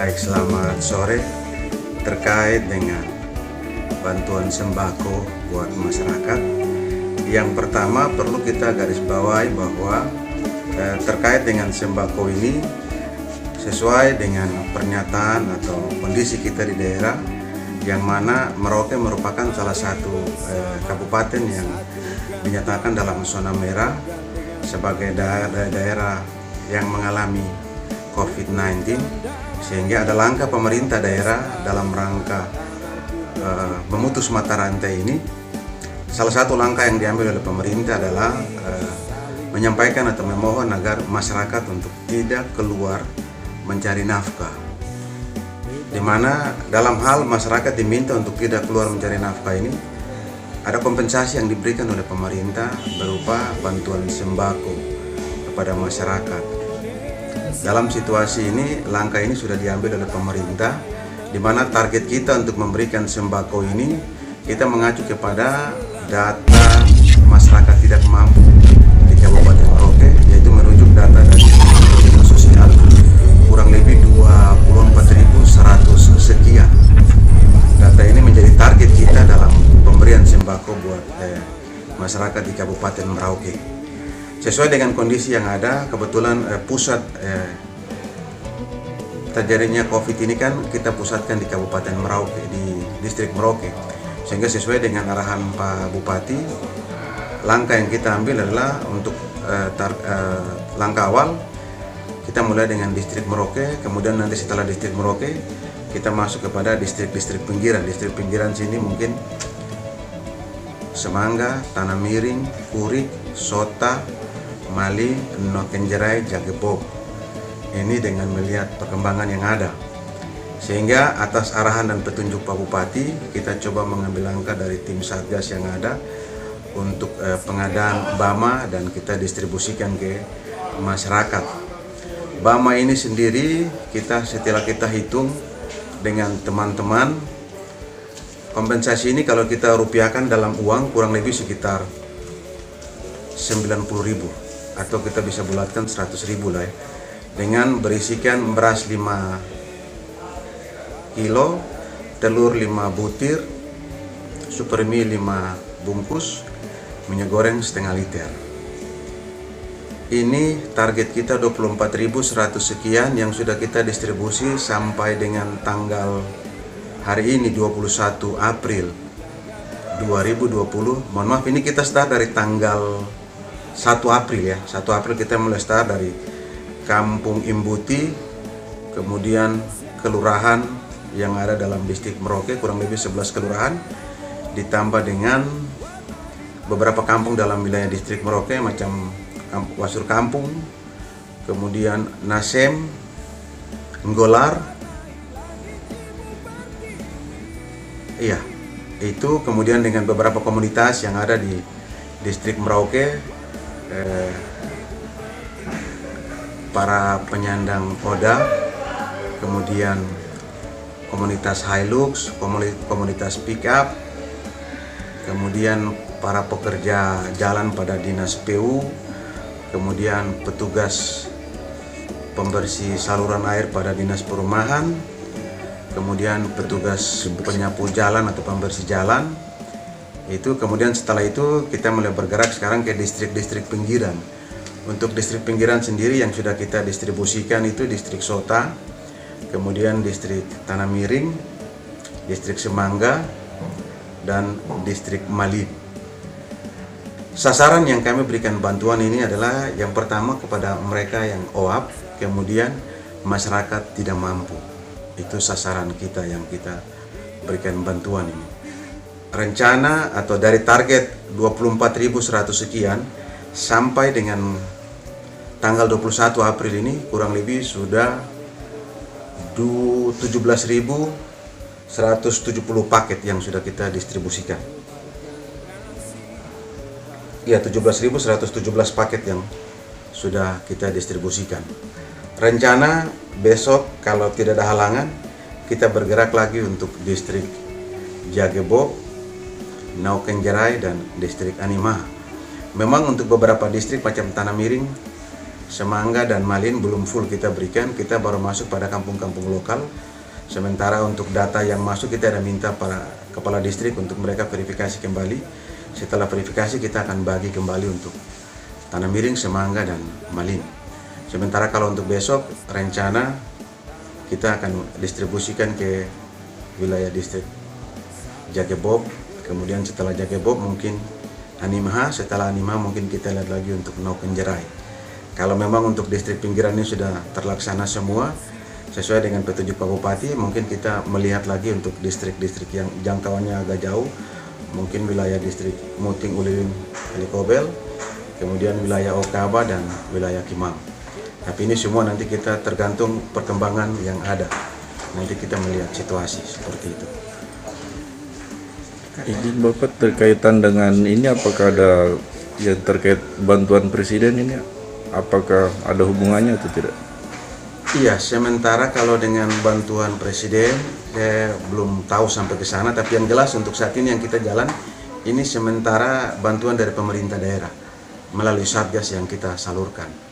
Baik, selamat sore. Terkait dengan bantuan sembako buat masyarakat, yang pertama perlu kita garis bawahi bahwa terkait dengan sembako ini sesuai dengan pernyataan atau kondisi kita di daerah, yang mana Merauke merupakan salah satu kabupaten yang dinyatakan dalam zona merah sebagai daerah yang mengalami COVID-19, sehingga ada langkah pemerintah daerah dalam rangka memutus mata rantai ini. Salah satu langkah yang diambil oleh pemerintah adalah menyampaikan atau memohon agar masyarakat untuk tidak keluar mencari nafkah, di mana dalam hal masyarakat diminta untuk tidak keluar mencari nafkah ini ada kompensasi yang diberikan oleh pemerintah berupa bantuan sembako kepada masyarakat. Dalam situasi ini, langkah ini sudah diambil oleh pemerintah, di mana target kita untuk memberikan sembako ini, kita mengacu kepada data masyarakat tidak mampu di Kabupaten Merauke, yaitu merujuk data dari Dinas Sosial, kurang lebih 24.100 sekian. Data ini menjadi target kita dalam pemberian sembako buat masyarakat di Kabupaten Merauke. Sesuai dengan kondisi yang ada, kebetulan pusat terjadinya COVID ini kan kita pusatkan di Kabupaten Merauke, di distrik Merauke. Sehingga sesuai dengan arahan Pak Bupati, langkah yang kita ambil adalah untuk langkah awal kita mulai dengan distrik Merauke, kemudian nanti setelah distrik Merauke kita masuk kepada distrik-distrik pinggiran. Distrik pinggiran sini mungkin Semangga, Tanah Miring, Kurik, Sota, Mali, Nokenjerai, Jagebo. Ini dengan melihat perkembangan yang ada, sehingga atas arahan dan petunjuk Pak Bupati, kita coba mengambil langkah dari tim Satgas yang ada untuk pengadaan BAMA dan kita distribusikan ke masyarakat. BAMA ini sendiri setelah kita hitung dengan teman-teman, kompensasi ini kalau kita rupiahkan dalam uang kurang lebih sekitar 90.000, atau kita bisa bulatkan 100.000 lah ya, dengan berisikan beras 5 kilo, telur 5 butir, supermie 5 bungkus, minyak goreng setengah liter. Ini target kita 24.100 sekian yang sudah kita distribusi sampai dengan tanggal hari ini 21 April 2020. Mohon maaf, ini kita start dari tanggal 1 April ya. 1 April kita mulai start dari Kampung Imbuti, kemudian kelurahan yang ada dalam distrik Merauke, kurang lebih 11 kelurahan, ditambah dengan beberapa kampung dalam wilayah distrik Merauke macam Wasur Kampung, kemudian Nasem, Nggolar, iya itu, kemudian dengan beberapa komunitas yang ada di distrik Merauke, para penyandang ODA, kemudian komunitas Hilux, komunitas pickup, kemudian para pekerja jalan pada dinas PU, kemudian petugas pembersih saluran air pada dinas perumahan, kemudian petugas penyapu jalan atau pembersih jalan. Itu kemudian setelah itu kita mulai bergerak sekarang ke distrik-distrik pinggiran. Untuk distrik pinggiran sendiri yang sudah kita distribusikan itu distrik Sota, kemudian distrik Tanah Miring, distrik Semangga, dan distrik Mali. Sasaran yang kami berikan bantuan ini adalah yang pertama kepada mereka yang OAP, kemudian masyarakat tidak mampu. Itu sasaran kita yang kita berikan bantuan ini. Rencana atau dari target 24.100 sekian sampai dengan tanggal 21 April ini kurang lebih sudah 17.170 paket yang sudah kita distribusikan. Ya, 17.117 paket yang sudah kita distribusikan. Rencana besok kalau tidak ada halangan kita bergerak lagi untuk distrik Jagebo, Nokenjerai, dan distrik Anima. Memang untuk beberapa distrik macam Tanah Miring Semangga dan Malin belum full kita berikan, kita baru masuk pada kampung-kampung lokal. Sementara untuk data yang masuk kita ada minta para kepala distrik untuk mereka verifikasi kembali. Setelah verifikasi kita akan bagi kembali untuk Tanah Miring, Semangga dan Malin. Sementara kalau untuk besok rencana kita akan distribusikan ke wilayah distrik Jagebob. Kemudian setelah Jagebob mungkin Animha, setelah Animha mungkin kita lihat lagi untuk Naukenjerai. Kalau memang untuk distrik pinggiran ini sudah terlaksana semua sesuai dengan petunjuk Pak Bupati, mungkin kita melihat lagi untuk distrik-distrik yang jangkauannya agak jauh, mungkin wilayah distrik Muting, Ulilin, Helikobel, kemudian wilayah Okaba dan wilayah Kimang. Tapi ini semua nanti kita tergantung perkembangan yang ada. Nanti kita melihat situasi seperti itu. Izin Bapak terkaitan dengan ini, apakah ada yang terkait bantuan presiden ini? Apakah ada hubungannya atau tidak? Iya, sementara kalau dengan bantuan presiden saya belum tahu sampai ke sana, tapi yang jelas untuk saat ini yang kita jalan ini sementara bantuan dari pemerintah daerah melalui Satgas yang kita salurkan.